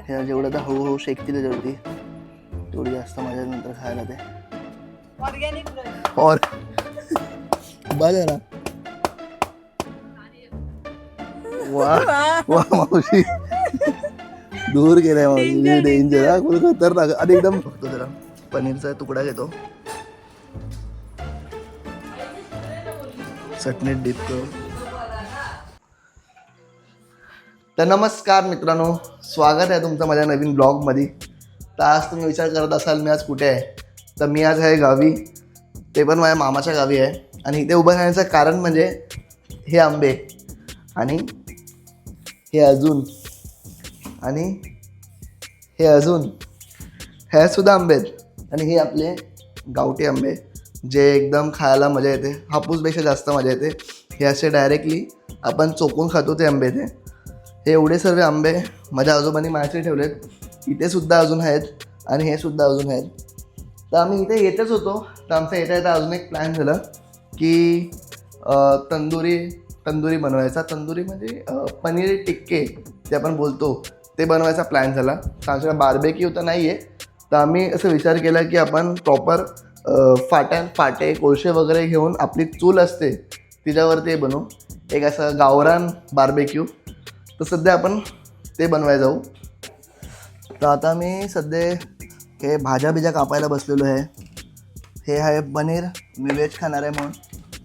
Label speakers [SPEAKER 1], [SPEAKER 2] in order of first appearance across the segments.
[SPEAKER 1] ह्या जेवढं तर हळूहळू शेकतील त्याच्यावरती तेवढी जास्त मजा नंतर खायला ते और बरं ना वा वा मावशी दूर गेलाय मावशी डेंजर हा कुठे खतरनाक आणि एकदम बघतो जरा पनीरचा तुकडा घेतो चटणीत डीप करून. तर नमस्कार मित्रांनो, स्वागत आहे तुमचं माझ्या नवीन ब्लॉगमध्ये. तर आज तुम्ही विचार करत असाल मी आज कुठे आहे. तर मी आज आहे गावी, ते पण माझ्या मामाच्या गावी आहे. आणि इथे उभं राहण्याचं कारण म्हणजे हे आंबे आणि हे अजून आणि हे अजून हे सुद्धा आंबे आहेत. आणि हे आपले गावठी आंबे जे एकदम खायला मजा येते, हापूसपेक्षा जास्त मजा येते. हे असे डायरेक्टली आपण चोकून खातो ते आंबे. ते हे एवढे सर्व आंबे माझ्या आजोबांनी माझ्यासाठी ठेवलेत. इथे सुद्धा अजून आहेत आणि हे सुद्धा अजून आहेत. तर आम्ही इथे येतच होतो. तर आमचा येता अजून एक प्लॅन झाला की तंदुरी बनवायचा. तंदुरी म्हणजे पनीर टिक्के जे आपण बोलतो ते बनवायचा प्लॅन झाला. तर आमच्याकडे बार्बेक्यू तर नाही आहे. तर आम्ही असं विचार केला की आपण प्रॉपर फाटे कोळसे वगैरे घेऊन आपली चूल असते तिच्यावर ते बनवू एक असं गावरान बार्बेक्यू. तर सध्या आपण ते बनवायला जाऊ. तर आता मी सध्या हे भाज्या कापायला बसलेलो आहे. हे आहे पनीर. मी व्हेज खाणार आहे म्हणून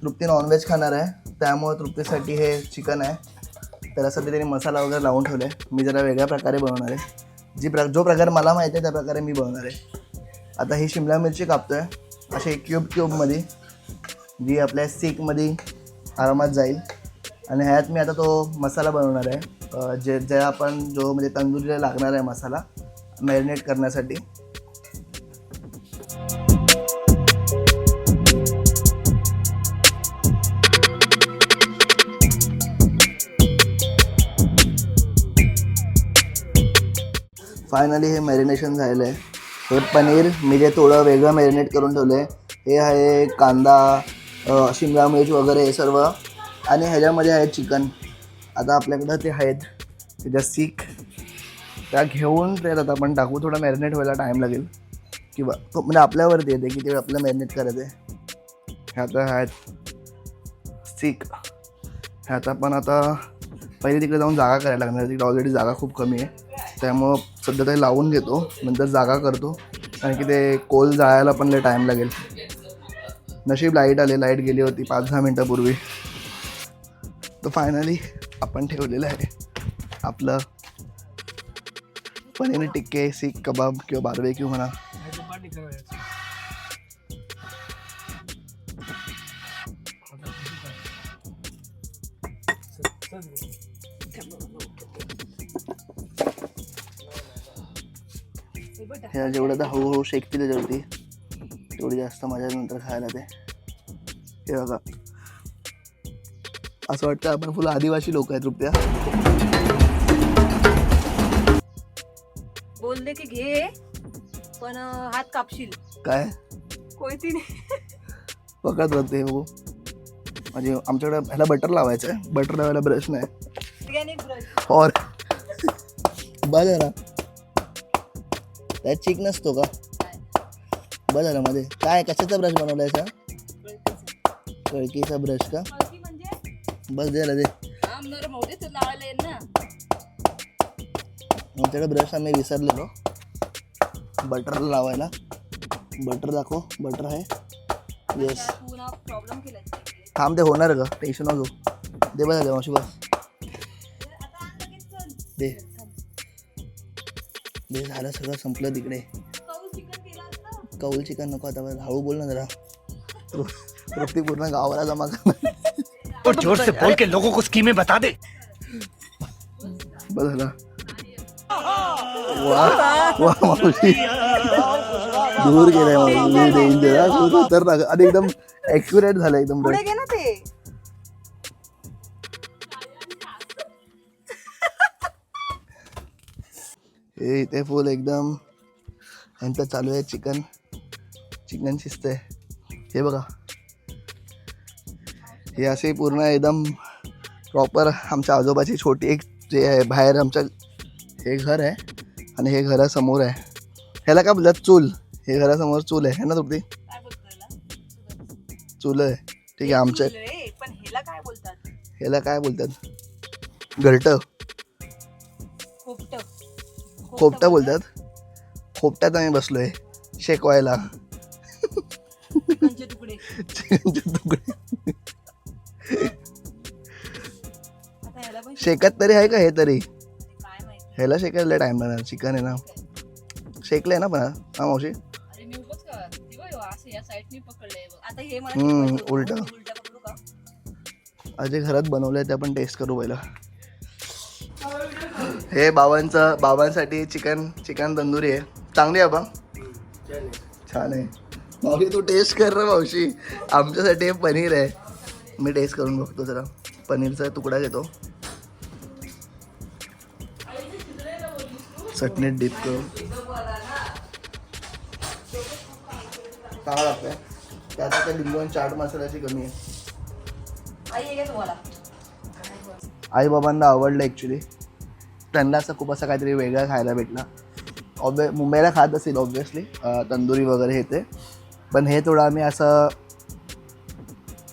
[SPEAKER 1] तृप्ती नॉनव्हेज खाणार आहे, त्यामुळे तृप्तीसाठी हे चिकन आहे. त्याला सध्या त्यांनी मसाला वगैरे लावून ठेवला आहे. मी जरा वेगळ्या प्रकारे बनवणार आहे. जो प्रकार मला माहिती आहे त्या प्रकारे मी बनवणार आहे. आता ही शिमला मिरची कापतो आहे असे क्यूबमध्ये, जी आपल्या सीकमध्ये आरामात जाईल. आणि ह्यात मी आता तो मसाला बनवणार आहे, जे आपण म्हणजे तंदुरीला लागणार आहे मसाला मॅरिनेट करण्यासाठी. फायनली हे मॅरिनेशन झालेलं आहे. हे पनीर मी जे थोडं वेगळं मॅरिनेट करून ठेवलं आहे. हे आहे कांदा, शिमला मिर्च वगैरे हे सर्व. आणि ह्याच्यामध्ये आहे चिकन. आता आपल्याकडं ते आहेत त्याच्या सीख, त्या घेऊन ते आता आपण टाकू. थोडं मॅरिनेट व्हायला टाईम लागेल किंवा म्हणजे आपल्यावरती येते की ते आपल्याला मॅरिनेट करायचं आहे. ह्यात आहेत सीख. ह्यात आपण आता पहिले तिकडे जाऊन जागा करायला लागणार. तिकडे ऑलरेडी जागा खूप कमी आहे, त्यामुळं सध्या ते लावून घेतो, नंतर जागा करतो. कारण की ते कोल जाळायला पण लय टाईम लागेल. नशीब लाईट लाईट गेली होती 5-10 मिनटापूर्वी. तर फायनली आपण ठेवलेलं आहे आपलं पनीर टिक्के, सीख कबाब किंवा बार्बेक्यू म्हणा. ह्या जेवढं तर हळूहळू शेकतील त्याच्यावरती तेवढी जास्त मजा नंतर खायला ते. हे बघा, असं वाटतं आपण फुल आदिवासी लोक आहेत. रुपया
[SPEAKER 2] बोलले की घे, पण हात कापशील
[SPEAKER 1] काय
[SPEAKER 2] कोयतीने.
[SPEAKER 1] पकडत राहते बघू. म्हणजे आमच्याकडे ह्याला बटर लावायचं आहे. बटर लावायला ब्रश नाही और बस झाला. त्यात चिक नसतो का? बस झालं मध्ये काय कशाचा ब्रश बनवलायचा? कळकीचा ब्रश का? बस द्यायला दे. आमच्याकडे ब्रश आम्ही विसरलेलो बटरला लावायला. बटर दाखव. बटर आहे. येस, थांब ते होणार का? टेन्शन नको दे. बस झालं मावशी, बस दे दे. झालं सगळं संपलं तिकडे. कौल चिकन नको. आता हळू बोल ना जरा. तृप्ती पूर्ण गावाला जमा कर.
[SPEAKER 3] और जोर से बोल के लोगों को स्कीमें बता दे.
[SPEAKER 1] बस झालं. वा वा मावशी दूर गेलाय मावशी डेंजर हा. खूप खतरनाक आणि एकदम ॲक्युरेट झालं एकदम.
[SPEAKER 2] पुढे घे ना ते.
[SPEAKER 1] हे इथे फुल एकदम यांचं चालू आहे. चिकन शिजतंय. हे बघा, हे असे पूर्ण एकदम प्रॉपर आमच्या आजोबाची छोटी एक जे आहे बाहेर आमच्या हे घर आहे आणि हे घरासमोर आहे. ह्याला काय बोलतात? चूल. हे घरासमोर चूल आहे ना तृप्ती?
[SPEAKER 2] काय बोलतो याला?
[SPEAKER 1] चूल आहे. ठीक आहे. आमच्या
[SPEAKER 2] चूल रे, पण ह्याला काय बोलतात?
[SPEAKER 1] ह्याला काय बोलतात? घरटं.
[SPEAKER 2] खोपट.
[SPEAKER 1] खोपटा बोलतात. खोपट्यात आम्ही बसलोय शेकवायला.
[SPEAKER 2] चिकनचे तुकडे.
[SPEAKER 1] चिकनचे तुकडे.
[SPEAKER 2] आता ह्याला पण
[SPEAKER 1] शेकत तरी आहे का हे तरी?
[SPEAKER 2] काय माहिती.
[SPEAKER 1] ह्याला शेकायला टाइम लागणार. चिकन आहे ना. शेकलंय ना पण हा मावशी?
[SPEAKER 4] अरे मी उगाच का ती बघ असं या साईडने पकडलंय बघ.
[SPEAKER 2] आता हे मला शिकवायचं.
[SPEAKER 1] उलटं.
[SPEAKER 2] उलटा पकडू का?
[SPEAKER 1] अजय घरात बनवलंय ते आपण टेस्ट करू पहिला. हे बाबांसाठी चिकन तंदुरी आहे. चांगली आहे बा. छान आहे. मावशी तू टेस्ट कर ना मावशी. आमच्यासाठी हे पनीर आहे. मी टेस्ट करून बघतो जरा. पनीरचा तुकडा घेतो. चटणीत डीप करून चांगला लागतंय. त्यात आता लिंबू आणि चाट मसाल्याची कमी आहे.
[SPEAKER 2] आई आहे का तुम्हाला?
[SPEAKER 1] आई बाबांना आवडलं ॲक्च्युली. त्यांना असं खूप असं काहीतरी वेगळं खायला भेटलं. मुंबईला खात असेल ऑब्व्हियसली तंदुरी वगैरे हे ते. पण हे थोडं आम्ही असं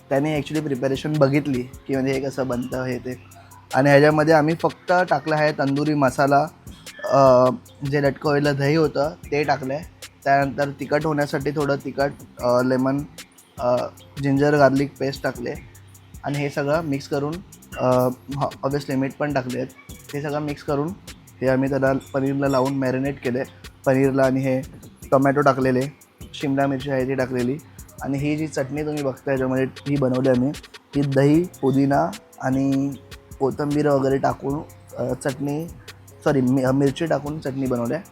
[SPEAKER 1] त्याने ॲक्च्युली प्रिपरेशन बघितली की म्हणजे हे कसं बनतं हे ते. आणि ह्याच्यामध्ये आम्ही फक्त टाकलं आहे तंदुरी मसाला. जे लटकवलेलं दही होतं ते टाकलं आहे. त्यानंतर तिखट होण्यासाठी थोडं तिखट लेमन जिंजर गार्लिक पेस्ट टाकले. आणि हे सगळं मिक्स करून ऑब्व्हियसली मीठ पण टाकले आहेत. हे सगळं मिक्स करून हे आम्ही त्याला पनीरला लावून मॅरिनेट केले. पनीरला आणि हे टोमॅटो टाकलेले, शिमला मिरची आहे ती टाकलेली. आणि ही जी चटणी तुम्ही बघताय त्याच्यामध्ये ही बनवली आम्ही. ही दही, पुदिना आणि कोथिंबीर वगैरे टाकून मिरची टाकून चटणी बनवली आहे.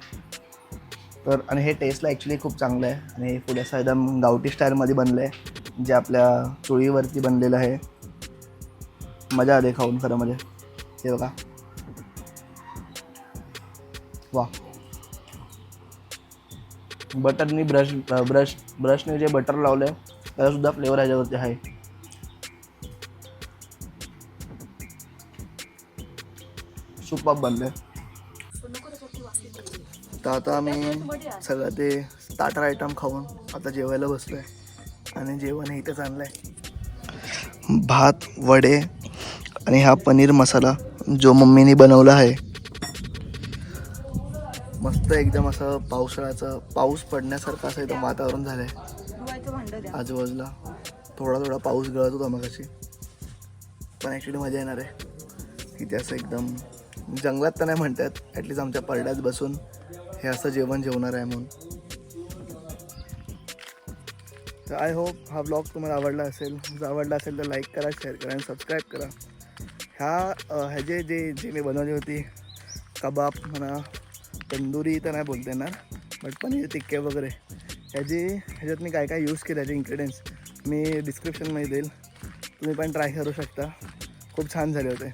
[SPEAKER 1] तर आणि हे टेस्टला ॲक्च्युली खूप चांगलं आहे. आणि हे फुल असं एकदम गावठी स्टाईलमध्ये बनलं आहे, जे आपल्या चुलीवरती बनलेलं आहे. मजा आली खाऊन खरं म्हणजे. हे बघा, वा. बटरनी ब्रशने जे बटर लावलं आहे त्याचासुद्धा फ्लेवर ह्याच्यावरती आहे. सुपर्ब बनले. तर आता आम्ही सगळं ते स्टार्टर आयटम खाऊन आता जेवायला बसलो आहे. आणि जेवण इथंच आणलं आहे. भात, वडे आणि हा पनीर मसाला जो मम्मीने बनवला आहे. मस्त एकदम असं पावसाळ्याचं पाऊस पडण्यासारखं असं एकदम वातावरण झालं आहे.
[SPEAKER 2] धुवायचं भांडं द्या.
[SPEAKER 1] आजूबाजूला थोडा पाऊस गळत होता मगाशी. पण ॲक्च्युली मजा येणार आहे इथे असं एकदम जंगलात तर नाही म्हणतात, ॲटलीस्ट आमच्या परड्यात बसून हे असं जेवण जेवणार आहे म्हणून. तर आय होप हा ब्लॉग तुम्हाला आवडला असेल. जर आवडला असेल तर लाईक करा, शेअर करा आणि सबस्क्राईब करा. ह्याचे जे मी बनवली होती कबाब म्हणा, तंदुरी तर नाही बोलता येणार, बट पनीर टिक्के वगैरे ह्याच्यात मी काय काय यूज केलं ह्याचे इन्ग्रेडियंट्स मी डिस्क्रिप्शनमध्ये देईल. तुम्ही पण ट्राय करू शकता. खूप छान झाले होते.